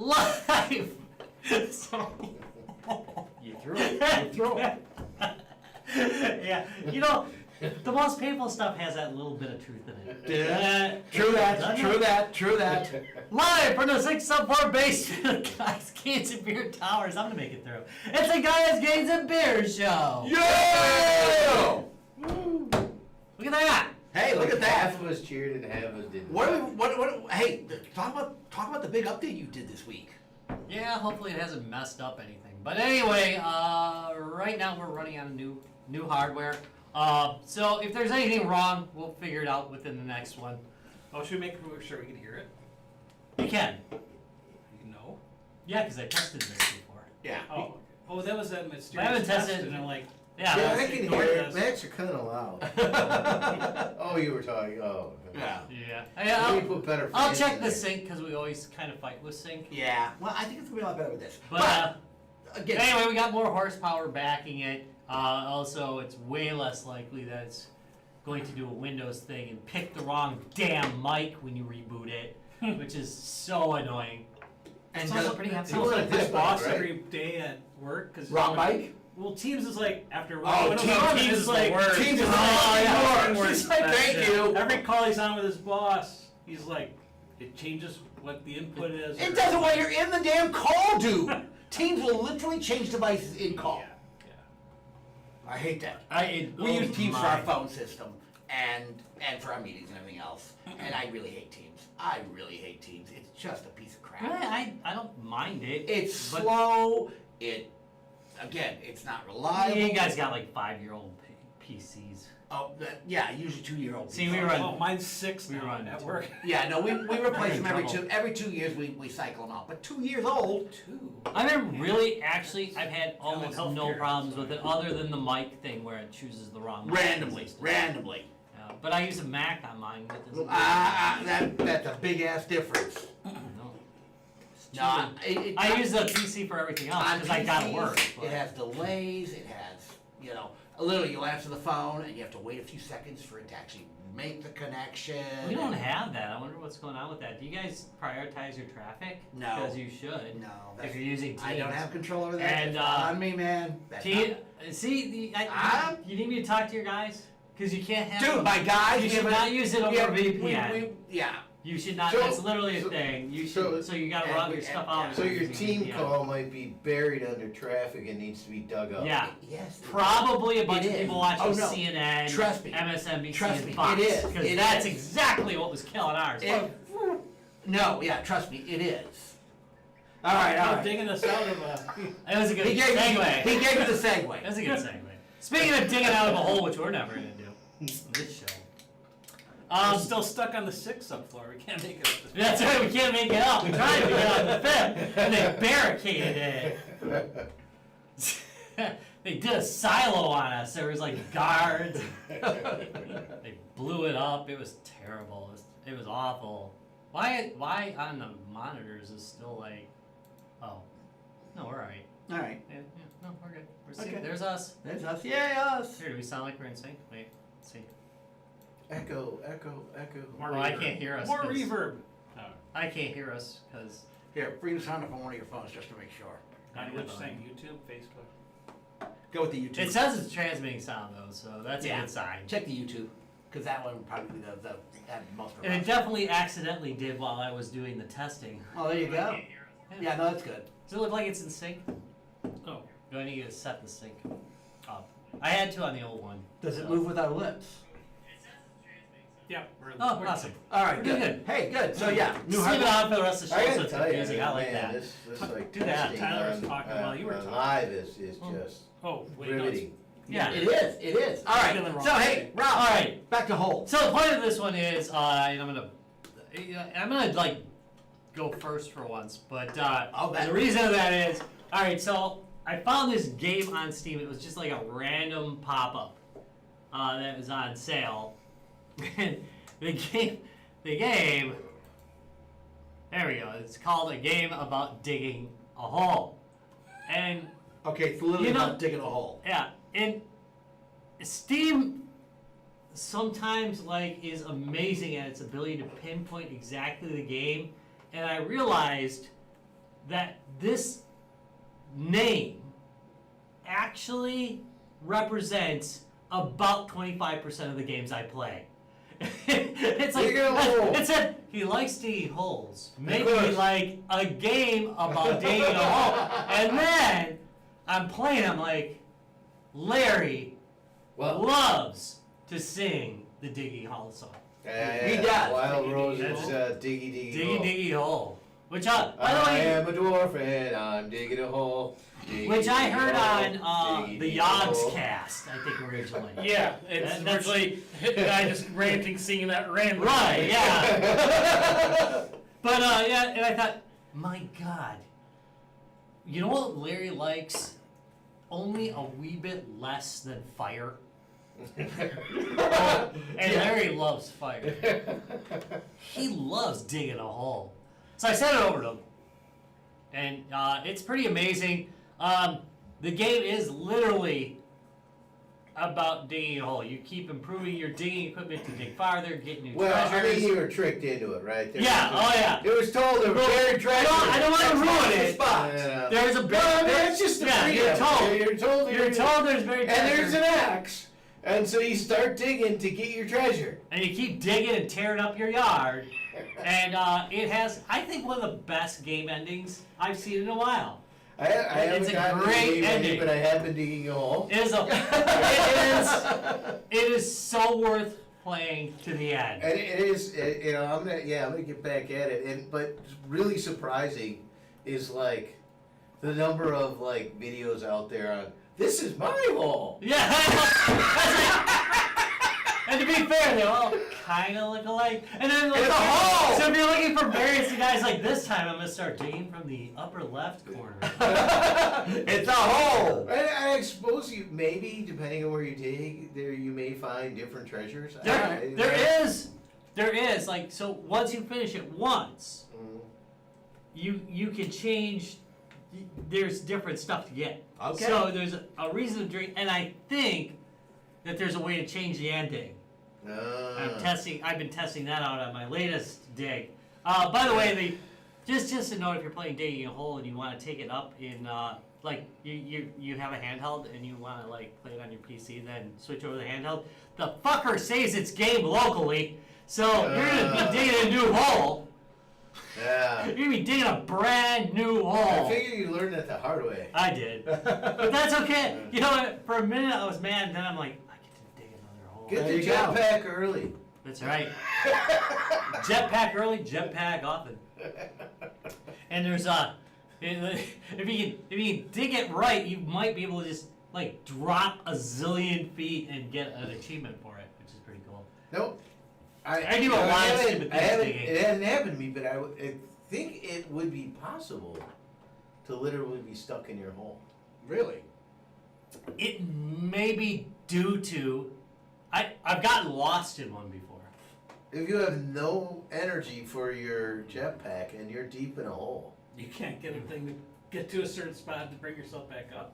live. So, You threw it. yeah, you know, the most painful stuff has that little bit of truth in it. True that. Live from the 6 sub 4 basement of Guys, Games, and Beer Towers. I'm gonna make it through. It's a Guys, Games, and Beer show. Yeah! Look at that. Hey, look at that. Half of us cheered and half of us didn't. What? Hey, talk about the big update you did this week. Yeah, hopefully it hasn't messed up anything. But anyway, right now we're running on a new hardware. So if there's anything wrong, we'll figure it out within the next one. Oh, should we make sure we can hear it? You can. You know? Yeah, because I tested this before. Yeah. Oh, that was that mysterious I haven't test, tested it. and I'm like, Yeah, I can hear it. Max are kind of loud. Oh, you were talking. Oh. Yeah. yeah. We put better. I'll fans check in the there. sync because we always kind of fight with sync. Yeah. Well, I think it's gonna be a lot better with this. But again, anyway, we got more horsepower backing it. Also, it's way less likely that it's going to do a Windows thing and pick the wrong damn mic when you reboot it, which is so annoying. and It's also pretty it's happy. You like want this this boss mic, right? every day at work. Cause wrong mic. Well, Teams is like, after Oh, when Teams is like- the worst. Teams is Oh, like yeah, worse. worst. Thank That's you. it. Every call he's on with his boss, he's like, it changes what the input is. It or- doesn't while you're in the damn call, dude. Teams will literally change devices in call. Yeah. I hate that. It We use blows Teams my for our mind. phone system and for our meetings and everything else. And I really hate Teams. I really hate Teams. It's just a piece of crap. I don't mind it. It's but slow. It's not reliable. You guys got like 5-year-old PCs. Oh, yeah, usually 2-year-old. See, we people. run- Oh, mine's 6 We now run at two. work. Yeah, no, we replace them Trouble. every 2 years. We cycle them out. But 2 years old. 2. I've been really, actually, I've had I'm in almost no healthcare, problems so- with it other than the mic thing where it chooses the wrong mic Randomly. system. Randomly. Yeah, but I use a Mac on mine. That doesn't do That's a big ass difference. that. No. It's No, cheating. I use the PC for everything else on because I gotta PCs, work. It but- has delays. It has, literally you'll answer the phone and you have to wait a few seconds for it to actually make the connection. We don't have that. I wonder what's going on with that. Do you guys prioritize your traffic? No. Because you should. No, If you're using Teams. I don't have control over that. And, That's not on me, man. That's See, I'm- you need me to talk to your guys? Because you can't have. Dude, my guys. You we should have not use it over yeah, VPN. yeah. You should not. So- That's literally a so- thing. You should. So you gotta and run we- your stuff and- out. So your using team VPN. call might be buried under traffic and needs to be dug up. Yeah. Yes. Probably a bunch It of is. people watching Oh, no. CNN, Trust me. MSNBC, Trust and me. Fox. It is. Because It that's is. exactly what was killing ours. No, yeah, trust me, it is. All right. I'm digging us out of a. It was a good He gave segue. me the segue. That was a good segue. Speaking of digging out of a hole, which we're never gonna do, this show. I'm still stuck on the 6th subfloor. We can't make it up. That's right. We can't make it up. We tried to get on the 5th, and they barricaded it. They did a silo on us. There was like guards. They blew it up. It was terrible. It was awful. Why on the monitors is still like, oh, no, we're alright. All right. Yeah, no, we're good. We're Okay. There's us. There's us. Yay, us. Here, do we sound like we're in sync? Wait, let's see. Echo. Oh, I can't hear us. More 'cause- reverb. I can't hear us because Here, bring the sound up on one of your phones just to make sure. On which thing? YouTube, Facebook. Go with the YouTube. it says it's transmitting sound though, so that's a Yeah. good sign. Check the YouTube, because that one would probably be the have most of And it definitely accidentally did while I was doing the testing. Oh, there you go. Yeah, no, that's good. Does it look like it's in sync? Oh. Do I need to set the sync up? I had to on the old one. Does it so- move with our lips? Yeah. Oh, awesome. All right, We're good. good. Hey, good. So yeah, new Leave it hardware. on for the rest of the I show so gotta it's tell you, confusing. I like man, that. this like Do that. testing Tyler was on, talking while you were on talking. live is Oh. just Oh, wait, no, it's- riveting. Yeah. It is. It is. All Feeling right. wrong. So hey, Rob. All right. Back to hold. So the point of this one is, and I'm gonna like go first for once, but the reason of that is, all right. So I found this game on Steam. It was just like a random pop-up that was on sale, and the game. There we go. It's called A Game About Digging a Hole, and Okay, it's literally You know- about digging a hole. yeah, and Steam sometimes like is amazing at its ability to pinpoint exactly the game, and I realized that this name actually represents about 25% of the games I play. It's like Dig a hole. it said he likes digging holes. Maybe course. like a game about digging a hole. And then I'm playing. I'm like, Larry loves to sing the digging hole song. He does. Wild Diggy, Roses, diggy diggy diggy Diggy hole. diggy hole. Which by the I way, am a dwarf and I'm digging a hole. Diggy, which I diggy heard hole, on diggy, the diggy Yogs hole. cast, I think originally. Yeah, it's That's- virtually a guy just ranting, singing that random. Right, yeah. But yeah, and I thought, my God, you know what Larry likes? Only a wee bit less than fire. And Larry loves fire. He loves digging a hole. So I sent it over to him. And it's pretty amazing. The game is literally about digging a hole. You keep improving your digging equipment to dig farther, get new Well, I treasures. mean, you were tricked into it, right? There Yeah, was- oh yeah. It was told there were buried treasure. I don't want to ruin it. Spots. Yeah. There's a No, I mean, it's just the yeah, freedom. you're told. You're told There's very and there's an axe. And so you start digging to get your treasure. and you keep digging and tearing up your yard. And it has, I think, one of the best game endings I've seen in a while. I haven't It's a gotten to great the game ending, ending. but I have been digging a hole. It is so worth playing to the end. And it is, you know, I'm gonna get back at it. But really surprising is like the number of like videos out there on this is my hole. Yeah, and to be fair, they all kind of look alike. And then like, It's a hole! so if you're looking for various guys, like this time, I'm gonna start digging from the upper left corner. It's a hole. And I suppose you maybe, depending on where you dig, there you may find different treasures. There is like so. Once you finish it once, Mm. you can change. There's different stuff to get. Okay. So there's a reason to drink, and I think that there's a way to change the ending. I've been testing that out on my latest dig. By the way, just to note, if you're playing digging a hole and you want to take it up in like you have a handheld and you want to like play it on your PC, then switch over to the handheld. The fucker saves its game locally, so you're gonna be digging a new hole. Yeah. You're gonna be digging a brand new I hole. figure you learned that the hard way. I did, but that's okay. You know what? For a minute I was mad, and then I'm like, I get to dig another hole. Get There the you go. jetpack early. That's right. Jetpack early, jetpack often. And there's if you can dig it right, you might be able to just like drop a zillion feet and get an achievement for it, which is pretty cool. Nope. I do a lot of stupid things digging. It hasn't happened to me, but I think it would be possible to literally be stuck in your hole. Really? It may be due to I've gotten lost in one before. If you have no energy for your jetpack and you're deep in a hole. You can't get a thing to get to a certain spot to bring yourself back up.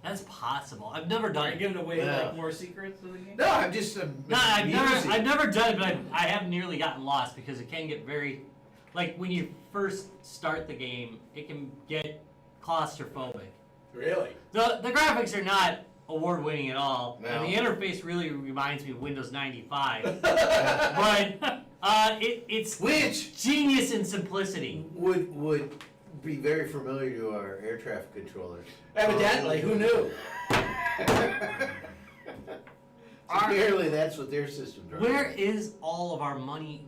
That's possible. I've never done Are you it. giving away Yeah. like more secrets of the game? No, I'm just No, I've amusing. never done it, but I have nearly gotten lost because it can get very, like when you first start the game, it can get claustrophobic. Really? The graphics are not award-winning at all, No. and the interface really reminds me of Windows 95. But it's Which genius in simplicity. would be very familiar to our air traffic controllers. Evidently, who knew? Apparently, that's what their system's running. Where is all of our money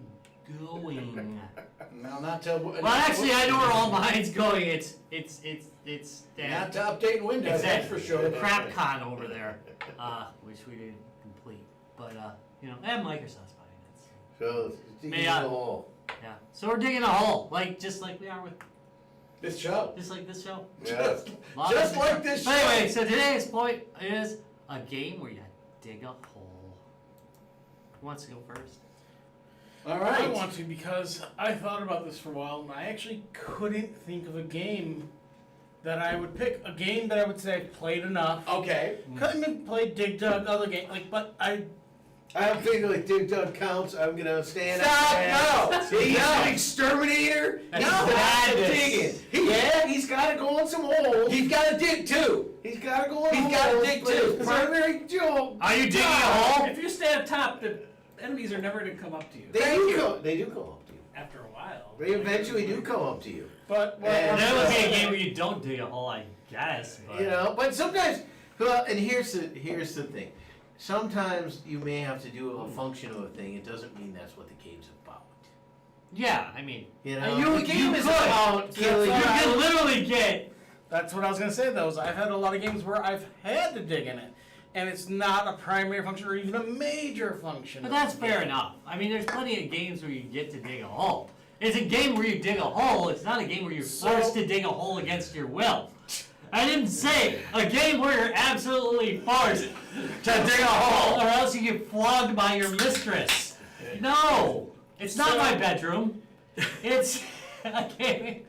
going? No, not to. Well, actually, I know where all mine's going. It's Not to updating Windows, that's for sure. CrapCon over there, which we didn't complete. But you know, and Microsoft's buying it. So, digging Yeah. in the hole. Yeah. So we're digging a hole, just like we are with, This show. just like this show. Yeah. Just like this show. But anyway, so today's point is a game where you dig a hole. Who wants to go first? All I right. want to because I thought about this for a while and I actually couldn't think of a game that I would pick. A game that I would say I've played enough. Okay. Couldn't have played Dig Dug, other game, but I I'm thinking like Dig Dug counts. I'm gonna stand up. Stop! No! He's No! an exterminator. That's No, madness. digging. He's got to go in some holes. He's got to dig too. He's got to go in He's holes. gotta dig but too. his primary job. Are you digging a hole? If you stay up top, the enemies are never going to come up to you. They do come up to you. After a while. They eventually do come up to you. But And That would be a game where you don't dig a hole, I guess. But. You know, but sometimes, well, and here's the thing. Sometimes you may have to do a function of a thing. It doesn't mean that's what the game's about. Yeah, I mean, You and know, you the game is could. about killing. You That's can right. literally get. that's what I was gonna say. Though, is I've had a lot of games where I've had to dig in it, and it's not a primary function or even a major function. But that's fair enough. I mean, there's plenty of games where you get to dig a hole. It's a game where you dig a hole. It's not a game where you're forced to dig a hole against your will. I didn't say a game where you're absolutely forced to dig a hole or else you get flogged by your mistress. No, it's not my bedroom. It's a game.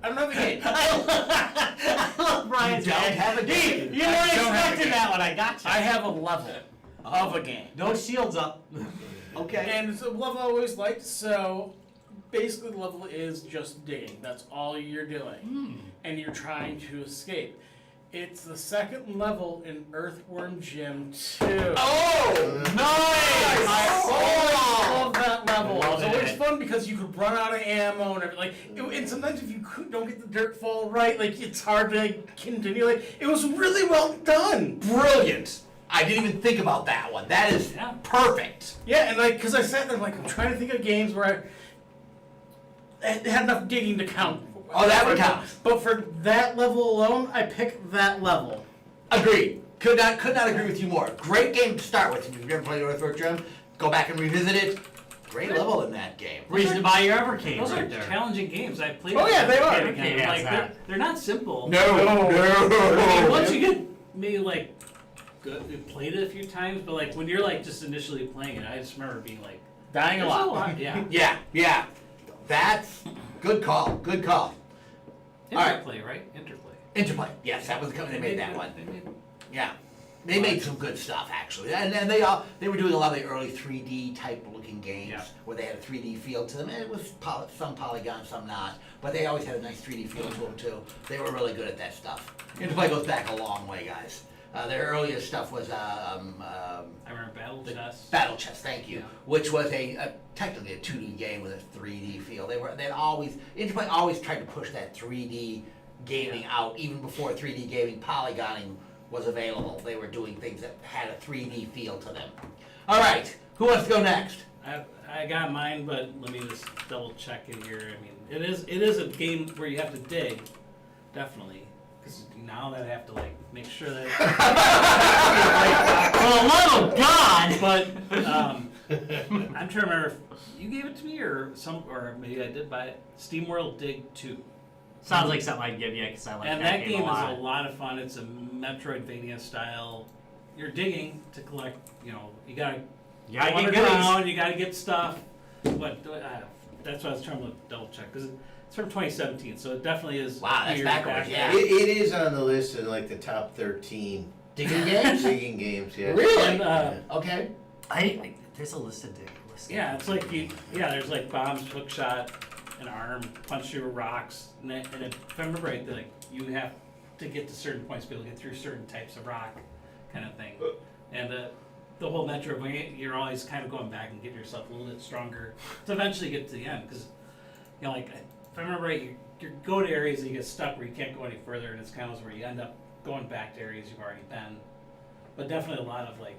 I don't know the game. I love Brian's You don't have a game. You I weren't don't have a expecting game. that one. I got you. I have a level of a game. No shields up. Okay. And it's a level I always liked, so basically the level is just digging. That's all you're doing. And you're trying to escape. It's the second level in Earthworm Jim 2. Oh! Nice! I always love that level. Love It was always it. fun because you could run out of ammo and everything. And sometimes if you don't get the dirt fall right, like it's hard to continue. Like it was really well done. Brilliant. I didn't even think about that one. That is Yeah. perfect. Yeah, and because I sat there like I'm trying to think of games where I had enough digging to count. Oh, that would count. But for that level alone, I picked that level. Agreed. Could not agree with you more. Great game to start with. If you've never played Earthworm Jim, go back and revisit it. Great level in that game. Reason to buy your Evercade Those right are there. challenging games. I played. Oh, yeah, they are. Again. Yeah, Like yeah. they're not simple. No. I mean, once you get maybe like good, you played it a few times, but like when you're like just initially playing it, I just remember being like Dying a there's lot. Yeah. Yeah. That's good call. Good call. All right. Interplay, right? Interplay. Interplay. Yes, that was the company that made that one. They made Yeah. They made some good stuff actually, and they were doing a lot of the early 3D type looking games Yeah. where they had a 3D feel to them. And it was some polygon, some not, but they always had a nice 3D feel to them too. They were really good at that stuff. Interplay goes back a long way, guys. Their earliest stuff was I remember Battle the Chess. Battle Chess, thank you, Yeah. which was technically a 2D game with a 3D feel. Interplay always tried to push that 3D gaming out, even before 3D gaming polygoning was available. They were doing things that had a 3D feel to them. All right, who wants to go next? I got mine, but let me just double check it here. I mean, it is a game where you have to dig, definitely, because now that I have to like make sure that. For the love of God! But I'm trying to remember if you gave it to me or maybe I did buy it. SteamWorld Dig 2. Sounds like something I'd give you because I like And that that game a lot. is a lot of fun. It's a Metroidvania style. You're digging to collect, you gotta You gotta go get goodies. underground, you gotta get stuff. But that's what I was trying to double check because it's from 2017, so it definitely is. Wow, that's years backwards, back. yeah. It is on the list in like the top 13 Digging games? digging games. Yeah. Really? And, Okay. There's a list of dig lists. yeah, it's like there's like bombs, hook shot, an arm, punch through rocks, and if I remember right, like you have to get to certain points to be able to get through certain types of rock, kind of thing. And the whole Metroidvania, you're always kind of going back and getting yourself a little bit stronger to eventually get to the end. Because like if I remember right, you go to areas and you get stuck where you can't go any further, and it's kind of where you end up going back to areas you've already been. But definitely a lot of like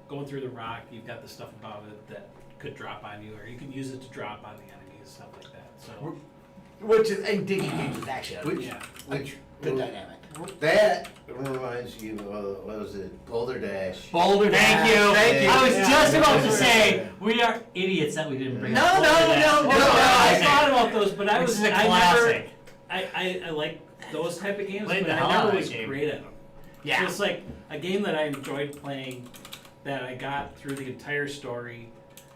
going through the rock, you've got the stuff above it that could drop on you, or you can use it to drop on the enemies, stuff like that. So Which is, and digging games is actually yeah. good dynamic. That reminds you of, what was it, Boulder Dash. Boulder Thank you. Thank you. I was just about to Yeah. say we are idiots that we didn't bring No, up. no, Boulder Dash. no, Well, no, I I- thought about those, but I Which was is a I classic. never. I like those type of games, Played but the hell I out of never that was game. great at them. Yeah. So it's like a game that I enjoyed playing, that I got through the entire story,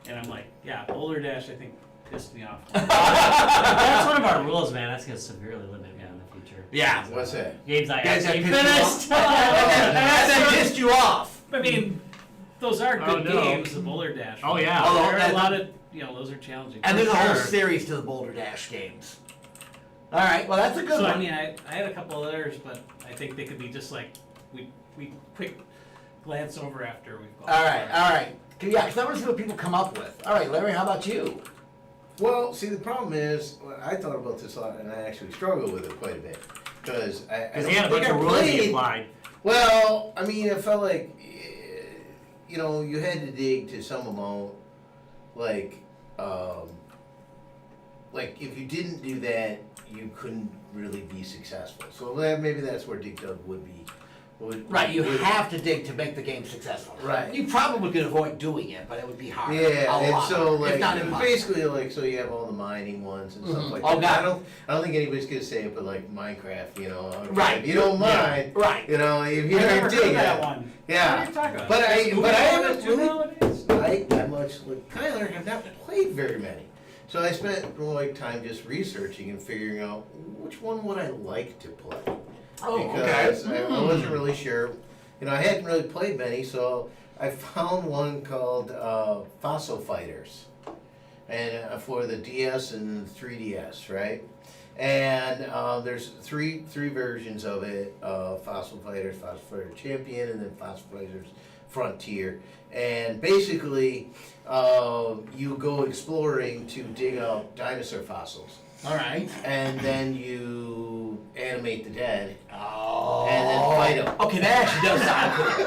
and I'm like, yeah, Boulder Dash I think pissed me off. That's one of our rules, man. That's gonna severely limit me in the future. Yeah. What's that? Games I Guys, that actually pissed you finished. That pissed you off. I mean, those are Oh, good no. games, the Boulder Dash. Oh, yeah. Oh, There are that- a lot of, those are challenging. And there's a whole sure. series to the Boulder Dash games. All right, well that's a good So one. I mean, I had a couple others, but I think they could be just like we quick glance over after we've gone. All right. Yeah, because I want to see what people come up with. All right, Larry, how about you? Well, see, the problem is, I thought about this a lot, and I actually struggled with it quite a bit. Because I Because don't he had a think bunch I of rules he played. applied. Well, I mean, it felt like, you had to dig to some amount, like if you didn't do that, you couldn't really be successful. So maybe that's where Dig Dug would be. Right, you would- have to dig to make the game successful. Right. You probably could avoid doing it, but it would be hard. Yeah, a and lot, so if not it was impossible. basically so you have all the mining ones and stuff Mhm. like Oh, that. God. I don't think anybody's gonna say it, but like Minecraft, okay, Right. if you don't mine, Right. if you I never don't heard dig that it. one. What are Yeah, you talking about? but I Is Google haven't on it too really nowadays? like that much like Tyler. Have not played very many, so I spent like time just researching and figuring out which one would I like to play. Oh, Because okay. I wasn't really sure. I hadn't really played many, so I found one called Fossil Fighters, and for the DS and 3DS, right? And there's three versions of it: Fossil Fighters, Fossil Fighter Champion, and then Fossil Fighters Frontier. And basically, you go exploring to dig up dinosaur fossils, All right. and then you animate the dead. Oh. And then fight 'em. Okay, that actually does sound cool.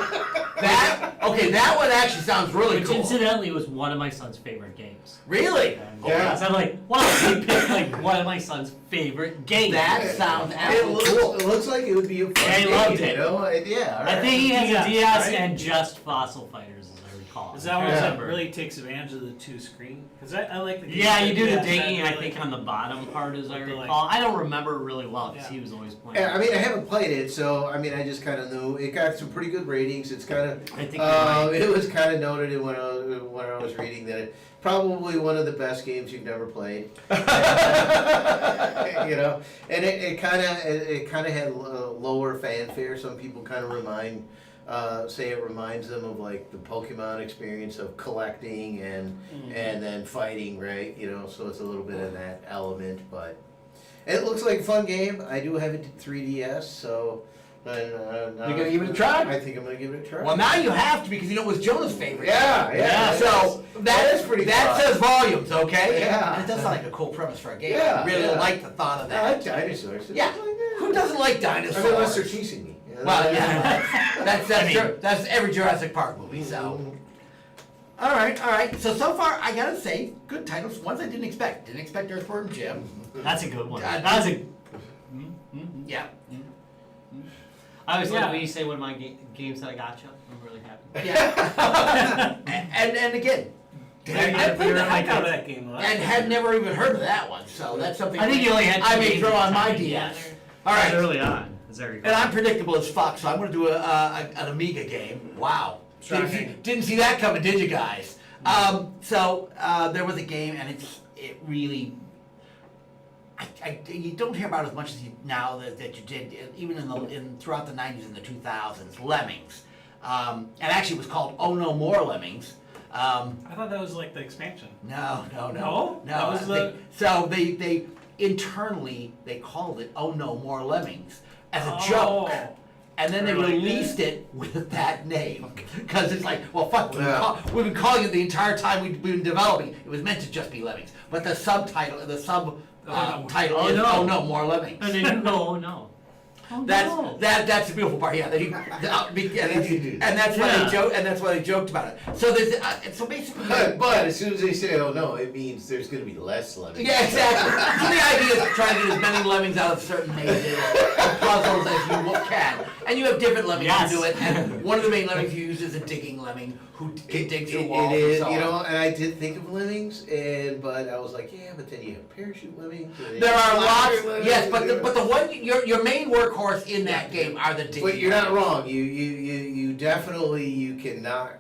That one actually sounds really Which cool. incidentally was one of my son's favorite games. Really? Yeah. So I'm like, wow, he picked like one of my son's favorite games. That sounds It absolutely cool. looks like it would be a fun Yeah, he game, loved it. Yeah, all I right. think he has DS, a DS right? and just Fossil Fighters, as I recall. Is that one I that remember. really takes advantage of the two screen? Because I like the games Yeah, that you do the that digging, I really- think, on the bottom part, as I Like the, like- recall. I don't remember really well, because Yeah. he was always playing. Yeah, I mean, I haven't played it, so I mean, I just kind of knew it got some pretty good ratings. It's kind of, I think you're right. it was kind of noted when I was reading that it probably one of the best games you've never played. And it kind of had lower fanfare. Some people kind of say it reminds them of like the Pokemon experience of collecting and then fighting, right? So it's a little bit of that element, but it looks like a fun game. I do have it to 3DS, so You're gonna give it a try? I think I'm gonna give it a try. Well, now you have to because it was Jonah's favorite. Yeah. So That is pretty That fun. says volumes, okay? Yeah. And it does sound like a cool premise for a game. Yeah, I really yeah. like the thought of I like that. dinosaurs. Yeah. Who doesn't like I dinosaurs? mean, unless they're teasing me. Well, yeah. That's every Jurassic Park movie. So. All right. So far, I gotta say, good titles. Ones I didn't expect. Didn't expect Earthworm Jim. That's a good one. God. That was a. Yeah. I always like Yeah. when you say one of my games that I got you. I'm really happy. Yeah. and again, I played the heck out of that game. and had never even heard of that one. So that's something. I think you only had. I two may games throw at on the my time. DS. Yeah, All right. early on, as I recall. And I'm predictable as fuck, so I'm going to do an Amiga game. Wow. Shocking. Didn't see that coming, did you guys? There was a game, and it really. You don't hear about it as much as now that you did, even throughout the 90s and the 2000s. Lemmings, and actually it was called Oh No More Lemmings. I thought that was like the expansion. No. No? That was the- They internally they called it Oh No More Lemmings as a Oh. joke. And then they Really? released it with that name. Because it's like, well, fuck, Yeah. we've been calling it the entire time we've been developing. It was meant to just be Lemmings. But the subtitle, title Oh, is no. Oh No More Lemmings. And then you go, oh no. Oh, no. That's the beautiful part. Yeah, and that's why Yeah. they joke, and that's why they joked about it. So there's so basically. But as soon as they say, "Oh no," it means there's going to be less lemmings. Yeah, exactly. So the idea is to try to get as many lemmings out of certain mazes or puzzles as you can. And you have different lemmings Yes. to do it. And one of the main lemmings you use is a digging lemming who can dig through walls. It is, and so on. and I did think of lemmings, but I was like, yeah, but then you have parachute lemmings. and then There you are have lots, flying lemmings, yes, but the one your main workhorse in that game are the digging. But you're not lemmings. wrong. You definitely you cannot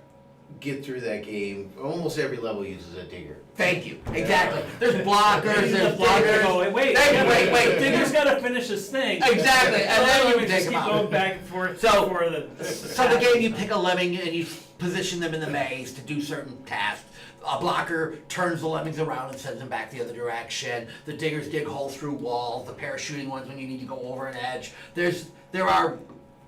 get through that game. Almost every level uses a digger. Thank you. Exactly. There's blockers. There's There's the blocker. diggers. Go, wait. Wait. Digger's got to finish his thing. Exactly, and then you just take keep him out. going back and forth So- for the. So the game, you pick a lemming and you position them in the maze to do certain tasks. A blocker turns the lemmings around and sends them back the other direction. The diggers dig holes through walls. The parachuting ones when you need to go over an edge. There are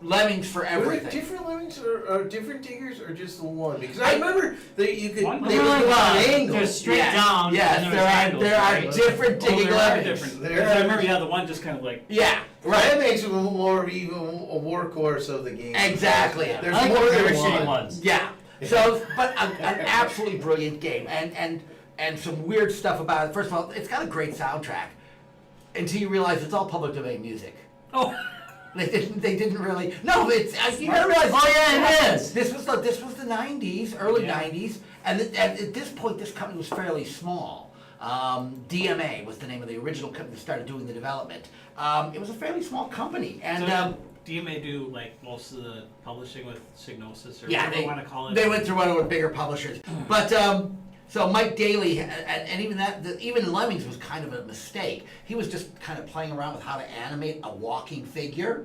lemmings for Were there everything. different lemmings or different diggers or just the one? Because I remember that you could One they would was go on like, angles. there's straight Yes, down. yes, and there's there are angles, right? different digging there are lemmings. different. There I are- remember, the one just kind of like. Yeah, Right. That right. makes it more of even a workhorse of the game. Exactly. There's I like more the than parachuting one. ones. Yeah. So, but an absolutely brilliant game, and some weird stuff about it. First of all, it's got a great soundtrack. Until you realize it's all public domain music. Oh. They didn't really. No, it's you gotta realize. Oh yeah, it is. This was the '90s, early Yeah. '90s, and at this point, this company was fairly small. DMA was the name of the original company that started doing the development. It was a fairly small company, and So DMA do like most of the publishing with Signosis or yeah, whatever you want to call it. they went through one of the bigger publishers. But so Mike Daly, and even even Lemmings was kind of a mistake. He was just kind of playing around with how to animate a walking figure,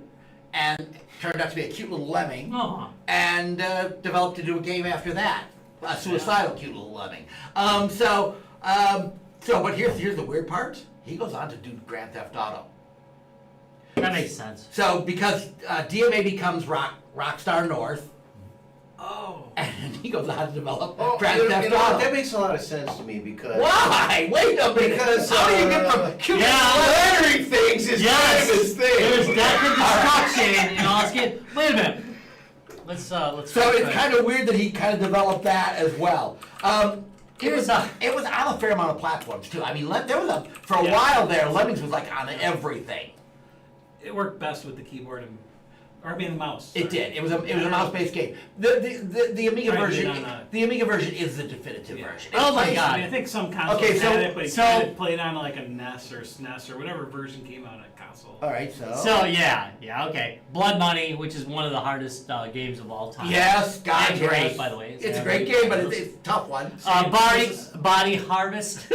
and turned out to be a cute little lemming. Oh. And developed to do a game after that, a suicidal cute little lemming. But here's the weird part. He goes on to do Grand Theft Auto. That makes sense. So because DMA becomes Rockstar North, Oh. and he goes on to develop Oh, Grand Theft you know what? Auto. That makes a lot of sense to me because Why? Wait a minute. Because, how do you get from cute yeah. lettering things is Yes. kind of his thing. There's death and destruction and all this game. Wait a minute. Let's. So it's kind of weird that he kind of developed that as well. It was on a fair amount of platforms too. I mean, there was for a Yeah. while there, Lemmings was like on everything. It worked best with the keyboard or the mouse. It did. It was a mouse-based game. The Amiga Tried it version. on a- The Amiga version is the definitive version. Oh my It's- God. I mean, I think some consoles Okay, so- had it, but you so- tried to play it on like a NES or SNES or whatever version came out on a console. All right, so. So yeah, okay. Blood Money, which is one of the hardest games of all time. Yes, God, And great, yes. by the way. It's a great game, but it's a tough one. Body Harvest.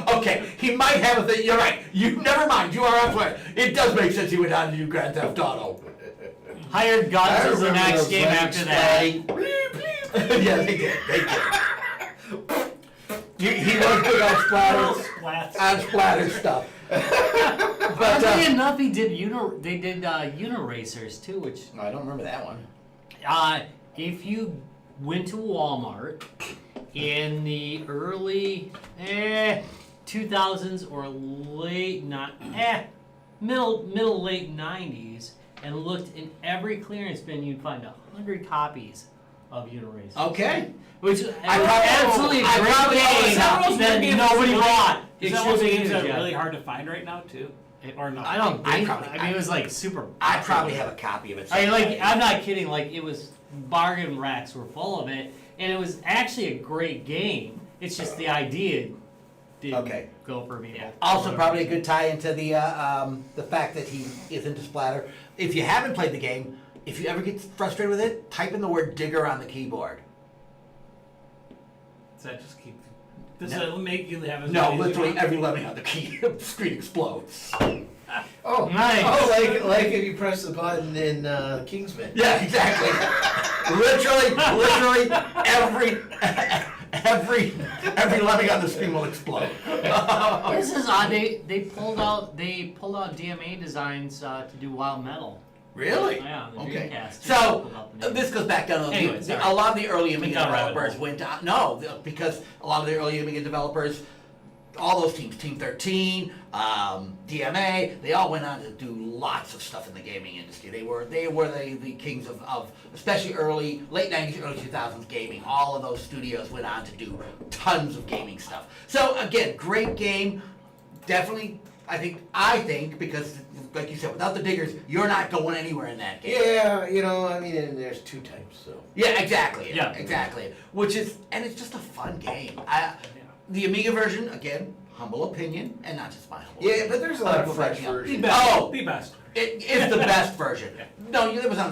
Okay, he might have a thing. You're right. Never mind. You are absolutely right. It does make sense. He went on to do Grand Theft Auto. Hired Guns I is the remember next those game legs after that. Yeah, they did. He was good on splatter stuff. But Funny enough, they did Uniracers too, which I don't remember that one. if you went to Walmart in the early 2000s or middle late 90s and looked in every clearance bin, you'd find 100 copies of Uniracers. Okay. Which is probably- absolutely I great probably game always have those that games nobody really- bought. Is that one of the games that Yeah. are really hard to find right now too? Or no? I don't I think. probably- I mean, it was like super. I probably have a copy of it. I mean, like, somewhere. I'm not kidding. Like, it was bargain racks were full of it, and it was actually a great game. It's just the idea didn't Okay. go for me. Also, probably a good tie into the fact that he is into splatter. If you haven't played the game, if you ever get frustrated with it, type in the word digger on the keyboard. Does that just keep? Does No. that make you have as No, many as you literally want? every lemming on the key screen explodes. Oh, Nice. Oh, like if you press the button in Kingsman. Yeah, exactly. literally every lemming on the screen will explode. This is odd. They pulled out DMA designs to do Wild Metal. Really? Yeah, the Okay. Dreamcast. So Pulled out the name. this goes back down to Anyway, sorry. a lot of the early Amiga Got rabbit developers hole. went on. No, because a lot of the early Amiga developers, all those teams, Team 13, DMA, they all went on to do lots of stuff in the gaming industry. They were the kings of especially late 90s, early 2000s gaming. All of those studios went on to do tons of gaming stuff. So again, great game. Definitely, I think because like you said, without the diggers, you're not going anywhere in that game. Yeah, I mean, and there's two types, so. Yeah, exactly. Yeah. Exactly. And it's just a fun game. Yeah. The Amiga version, again, humble opinion, and not just my humble Yeah, opinion. but there's a lot of Other French people backing The versions. best. Oh! The best. It is the best version. No, it was on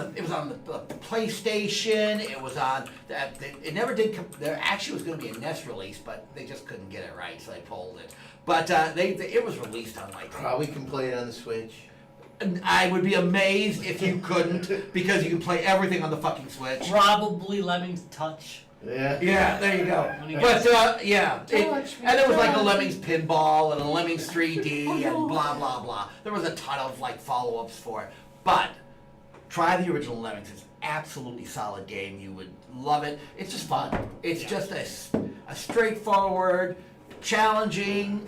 the PlayStation. It was on. It never did. There actually was going to be a NES release, but they just couldn't get it right, so they pulled it. But it was released on like. Probably can play it on the Switch. I would be amazed if you couldn't, because you can play everything on the fucking Switch. Probably Lemmings Touch. Yeah. Yeah, there you go. When you But yeah, Touch me, and there was like a touch Lemmings Pinball and a Lemmings 3D and blah blah blah. There was a ton of like follow-ups for it. But try the original Lemmings. It's an absolutely solid game. You would love it. It's just fun. It's just a straightforward, challenging,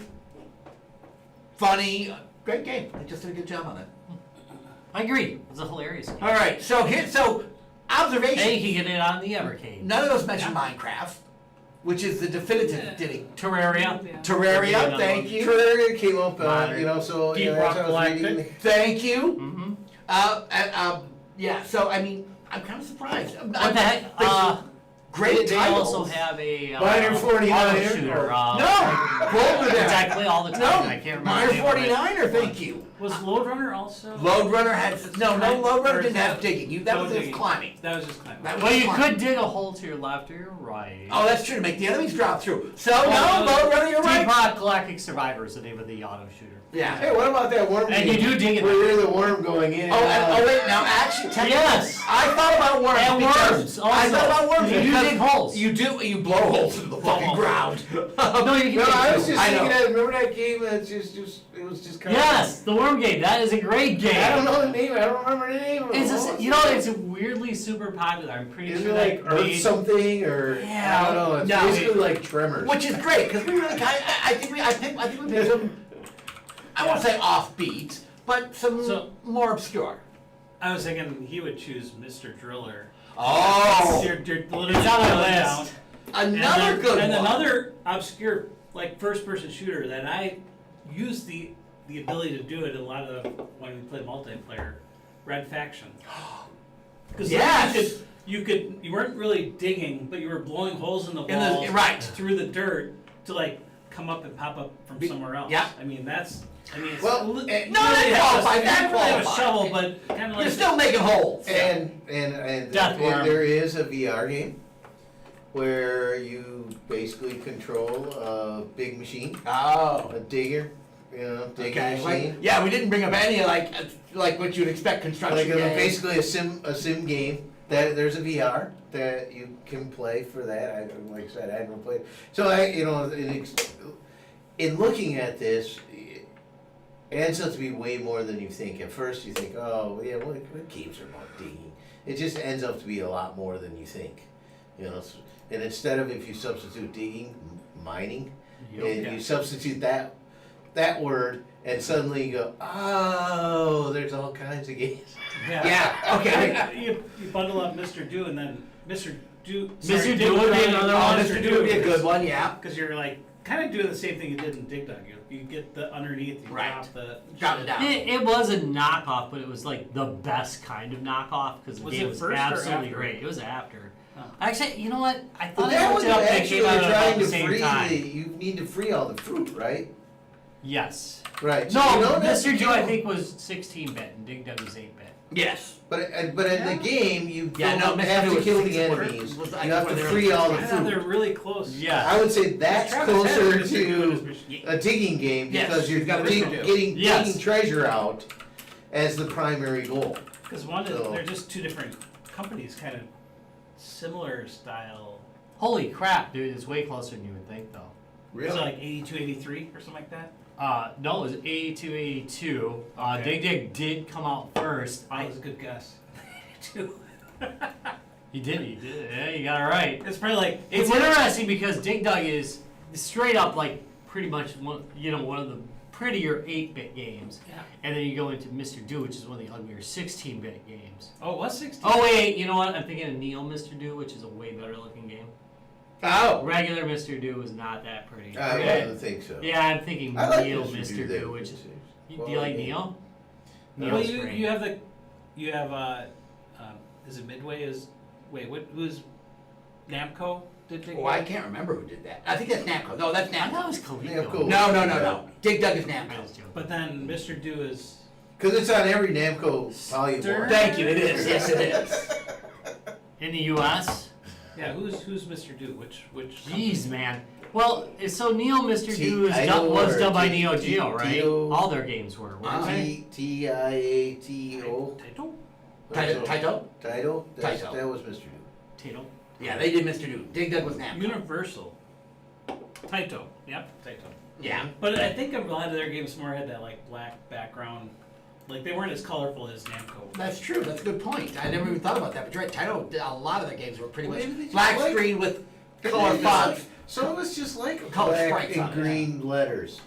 funny, great game. They just did a good job on it. I agree. It was a hilarious game. All right, so observation. And you can get it on the Evercade. None of those mentioned Minecraft, which is the definitive Diddy. Terraria. Terraria, thank you. Terraria came up, Modern. you know, so Deep you know, Rock as I was reading Galactic. Thank you. Mm-hmm. Yeah, so I mean, I'm kind of surprised. What the heck? Great They titles. also have a Miner 49er. auto shooter. No, Boulder there. Exactly all the time. No, I can't remember. Miner the name of it. 49er, thank you. Was Lode Runner also? Lode Runner had no Lode Runner Or is didn't have that- digging. That no was just digging. climbing. That was just climbing. That was Well, you climbing. could dig a hole to your left or your right. Oh, that's true to make the enemies drop through. So Well, no, Lode Runner, you're Deep right. Rock Galactic Survivor is the name of the auto shooter. Yeah. Hey, what about that worm And you game do dig it. where you're the worm going in? Oh, and out? wait, now actually, technically, Yes. I thought about worms. And because- worms, also. I thought about worms. You do because dig holes. You blow holes into the fucking holes. ground. No, you can No, dig I was two. just I thinking know. that. Remember that game? That's just it was just kind Yes, the worm game. That is a great game. I don't know the name. I don't remember the name of it. It's What just, was you it? know, it's weirdly super popular. I'm pretty Isn't sure it like they Earth made- something or Yeah. I don't know. It's No. basically like Tremors. Which is great because we really kind of, I think we picked some, I won't say offbeat, but some So- more obscure. I was thinking he would choose Mr. Driller. Oh, You're literally It's on our drilling list. down. another and then- good and one. another obscure like first-person shooter that I used the ability to do it a lot of when we play multiplayer. Red Faction. Because Yes. you weren't really digging, but you were blowing holes in the In the- walls right. through the dirt to like come up and pop up from somewhere else. yeah. I mean it's Well, no, that qualifies, that You don't have a qualifies. shovel, but kind of like You're still making holes. And Death worm. there is a VR game where you basically control a big machine, Oh. a digger, digging Okay. machine. Yeah, we didn't bring up any like what you'd expect construction Like games. basically a sim game. That there's a VR that you can play for that. Like I said, I haven't played. So in looking at this, it ends up to be way more than you think. At first, you think, oh yeah, what games are about digging? It just ends up to be a lot more than you think. And instead of if you substitute digging, mining, and you substitute that word, and suddenly you go, oh, there's all kinds of games. Yeah. Okay. you bundle up Mr. Do and then Mr. Do. Mr. Do would be another Oh, one. Mr. Do would be a good one. Yeah. Because you're like kind of doing the same thing you did in Dig Dug. You get the underneath, you Right. drop Drop it down. It was a knockoff, but it was like the best kind of knockoff because the Was game it was first or absolutely after? great. It was after. Oh. Actually, you know what? I But thought I that looked one it up. you They actually came out are at about trying the to same free time. you need to free all the fruit, right? Yes. Right. No, So you don't have to Mr. Do kill- I think was 16-bit and Dig Dug was 8-bit. Yes. But in the game, you Yeah, no, don't Mr. have Do to was kill the 16 enemies. was, You I have think, to when free they were all the I thought they're fruit. really close. Yeah. I would say that's Travis had closer Mr. Do in his to machine. a digging game Yes, because you're you've got Mr. Do. Yes. digging treasure out as the primary goal. Because one is, So- they're just two different companies, kind of similar style. Holy crap, dude! It's way closer than you would think, though. Was it like 82, 83 or something like that? No, it was 82, 82. Okay. Dig Dig did come out first. That was a good guess. 82. You did it. Yeah, you got it right. It's probably like It's interesting because Dig Dug is straight up like pretty much one of the prettier 8-bit games, Yeah. and then you go into Mr. Do, which is one of the uglier 16-bit games. Oh, it was 16. Oh wait, you know what? I'm thinking of Neo Mr. Do, which is a way better looking game. Oh. Regular Mr. Do is not that pretty. I Okay. don't think so. Yeah, I'm thinking I like Neo Mr. Mr. Do there. Do, which is. Do you Well, like yeah. Neo? No. Well, Neo's you great. you have is it Midway? Who's Namco? Did Dig Oh, I Dug? can't remember who did that. I think that's Namco. No, that's I thought it Namco. was Coleco. Cool. No. Dig Dug is Namco. I was joking. But then Mr. Do is Because it's on every Namco polyboard. Thank you. It is. Yes, it is. In the U.S. Yeah, who's Mr. Do? Which Jeez, man. Well, so Neo Mr. T- Do Idle was or done by T- Neo T- Geo, right? Tio- All their games were, weren't they? Tiato. Title? Taito? Title? Taito. That was Mr. Do. Tato. Yeah, they did Mr. Do. Dig Dug was Namco. Universal. Taito. Yep, Taito. Yeah. But I think a lot of their games more had that like black background. Like they weren't as colorful as Namco. That's true. That's a good point. I never even thought about that. But you're right. Taito, a lot of their games were pretty Well, much maybe they just black like- screen with color fonts. Some of us just like Color black sprites on and it, green letters.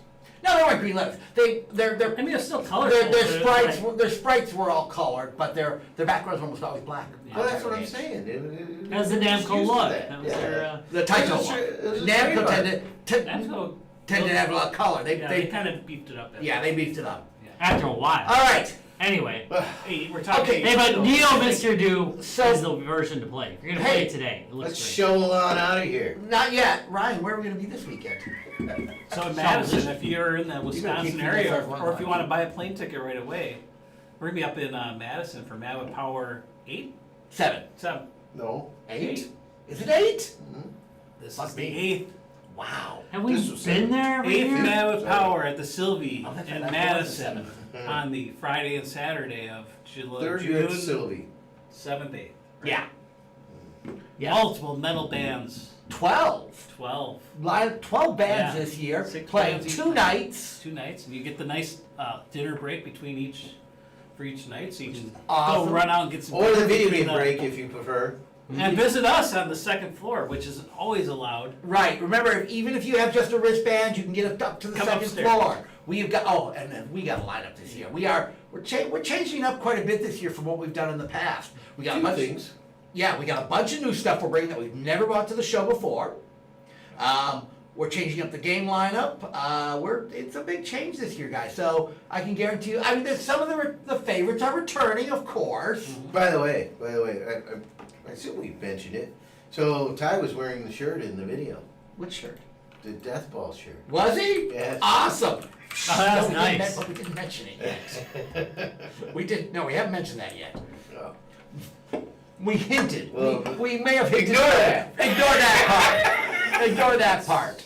No, they weren't green letters. They're I mean, it's still colorful. their but it's sprites like- their sprites were all colored, but their backgrounds were almost always black. Yeah. Well, that's Taito what I'm games. saying. That was the Just Namco used to look. that. That was Yeah. their, The It Taito was a one. tra- it was a Namco trademark. Namco tended to have a lot of color. Yeah, they kind of beefed it up. Yeah, they beefed it up. after a while. All right. Anyway. Hey, we're talking. Okay. Hey, but Neo Mr. Do So- is the version to play. You're gonna play Hey, it today. It looks Let's great. show on out of here. Not yet. Ryan, where are we going to be this weekend? So in Madison, if you're in the keep Wisconsin people area, yourself or if you online. want to buy a plane ticket right away, we're gonna be up in Madison for Mad with Power 8, 7. 7. No. 8? Is it 8? This Must is the be. 8th Wow. Have we This was been there every year? Mad with Sorry. Power at the Sylvie Oh, that's in right, that was Madison the on the Friday and Saturday of They're June good, Sylvie. 7th, 8th. Yeah. Yeah. Multiple metal bands. 12. 12. 12 bands Yeah. this year, 6 playing bands each 2 night. nights. 2 nights, and you get the nice dinner break between each night, so you can awesome. go run out and get some. Or the dinner video between game the- break if you prefer. And visit us on the second floor, which is always allowed. Right. Remember, even if you have just a wristband, you can get up to the Come second upstairs. floor. We've got and then we got a lineup this year. We're changing up quite a bit this year from what we've done in the past. We got a Few bunch. things. Yeah, we got a bunch of new stuff we're bringing that we've never brought to the show before. We're changing up the game lineup. It's a big change this year, guys. So I can guarantee you. I mean, there's some of the favorites are returning, of course. By the way, I assume we mentioned it. So Ty was wearing the shirt in the video, Which shirt? the Death Ball shirt. Was he? Yes. Awesome. Oh, that's we nice. But we didn't mention it yet. We didn't. No, we haven't mentioned that yet. Oh. We hinted. Well, we may have hinted. ignore that. Ignore that part. Ignore that part.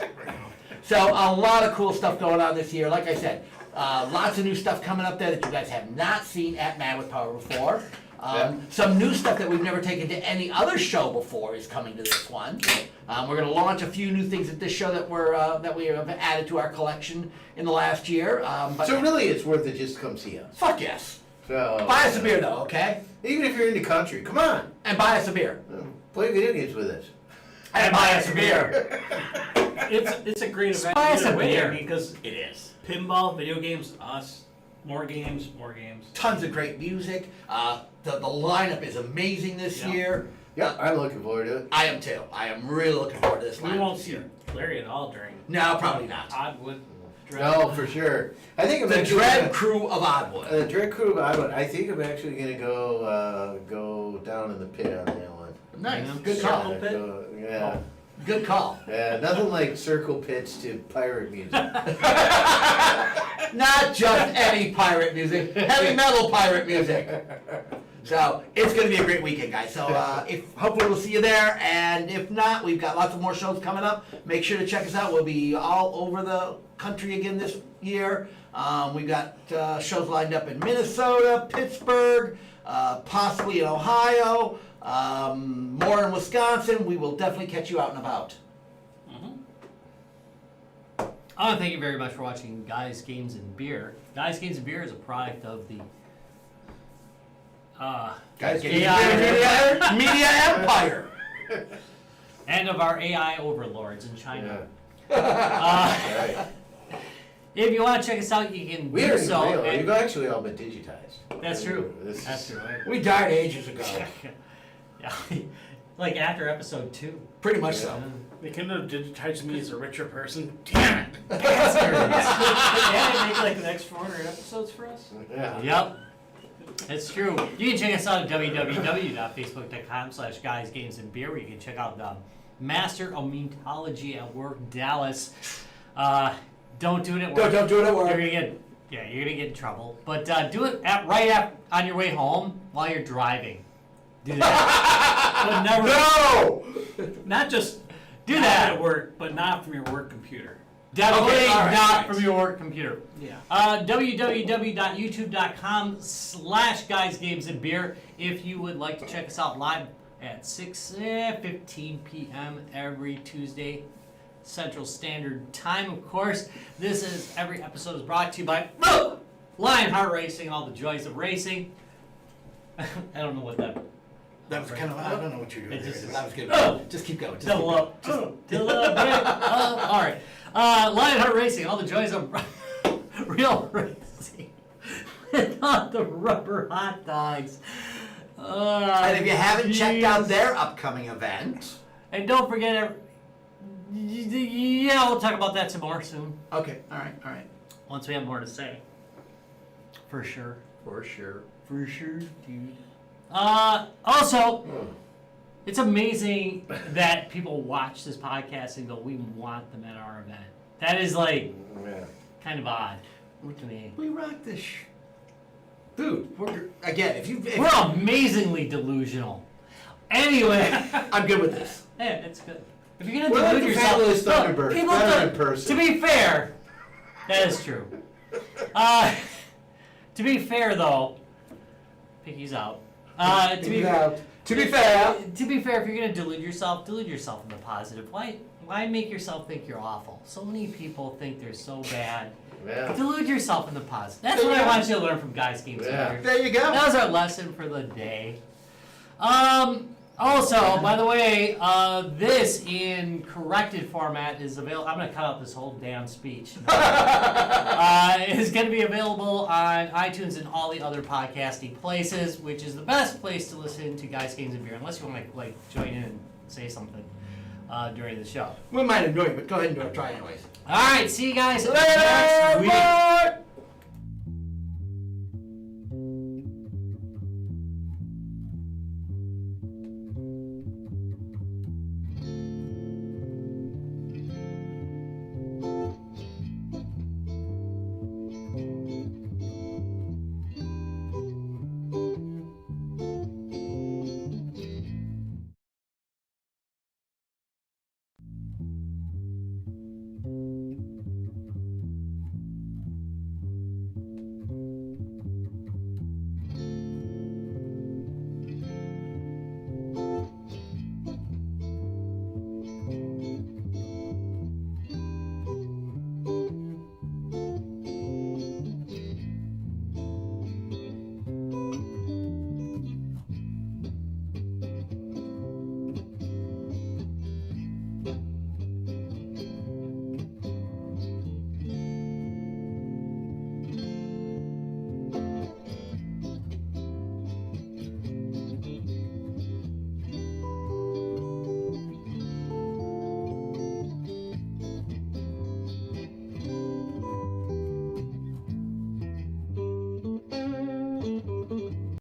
So a lot of cool stuff going on this year. Like I said, lots of new stuff coming up there that you guys have not seen at Mad with Power before. Some new stuff that we've never taken to any other show before is coming to this one. We're going to launch a few new things at this show that we have added to our collection in the last year. But So really, it's worth it just to come see us. fuck yes. So Buy us a beer though, okay? even if you're in the country, come on, And buy us a beer. play video games with us. And buy us a beer. It's a great event Buy us either a way, beer. because It is. pinball, video games, us, more games, more games. Tons of great music. The lineup is amazing this Yeah. year. Yeah, I'm looking forward to it. I am too. I am really looking forward to this lineup We won't this see year. Larry at all during No, probably not. Oddwood. No, for sure. I think I'm The actually Dread gonna- Crew of Oddwood. The Dread Crew. I think I'm actually gonna go down in the pit on that one. Nice. Yeah. Good Circle call. pit? Yeah. Good call. Yeah, nothing like circle pits to pirate music. Not just any pirate music, heavy metal pirate music. So it's going to be a great weekend, guys. So hopefully we'll see you there, and if not, we've got lots of more shows coming up. Make sure to check us out. We'll be all over the country again this year. We've got shows lined up in Minnesota, Pittsburgh, possibly in Ohio, more in Wisconsin. We will definitely catch you out and about. I want to thank you very much for watching Guys, Games, and Beer. Guys, Games, and Beer is a product of the Guys, get AI Media Empire. and of our AI overlords in China. Right. If you want to check us out, you can We do are so. real. at- We've actually all been digitized. That's true. This That's is- true. Right? We died ages ago. Yeah. Like after episode 2. Pretty much so. They couldn't have digitized me as a richer person. Damn it! Yeah, they make like the next 400 episodes for us. Yeah. Yep. That's true. You can check us out at www.facebook.com/guysgamesandbeer, where you can check out the Master of Metology at Work Dallas. Don't do it at work. Don't do it at work. You're gonna get in trouble. But do it on your way home while you're driving. Do that. but never, No! not just Do not that. at work, but not from your work computer. Definitely Okay, all right, not right. from your work computer. Yeah. www.youtube.com/guysgamesandbeer if you would like to check us out live at 6:15 p.m. every Tuesday Central Standard Time. Of course, every episode is brought to you by Lionheart Racing and all the joys of racing. I don't know what that. That was kind of, I don't know what you're doing It there. just- That was good. Just keep going. Just Double keep up. Just all right. Lionheart Racing, all the joys of real racing. Without the rubber hot dogs. And if you haven't checked out jeez. their upcoming event, And don't forget, yeah, we'll talk about that some more soon. okay, all right. Once we have more to say. For sure. For sure, dude. Also, it's amazing that people watch this podcast and go, we want them at our event. That is like kind of odd to me. We rock this. Dude, again, if We're amazingly delusional. Anyway, I'm good with this. yeah, it's good. If you're gonna We're like delude the yourself, fabulous look, Thunderbirds, people better do- in person. To be fair, that is true. To be fair, though, Picky's out. To be fair, To be fair, if you're gonna delude yourself in the positive. Why make yourself think you're awful? So many people think they're so bad. Yeah. Delude yourself in the positive. That's what I want you to learn from Guys Games. Yeah. Beer. there you go. That was our lesson for the day. Also, by the way, this in corrected format is available. I'm going to cut out this whole damn speech. Is going to be available on iTunes and all the other podcasting places, which is the best place to listen to Guys, Games, and Beer, unless you want to like join in and say something during the show. We might annoy you, but go ahead and do it. Try anyways. All right, see you guys Later, next week. bye.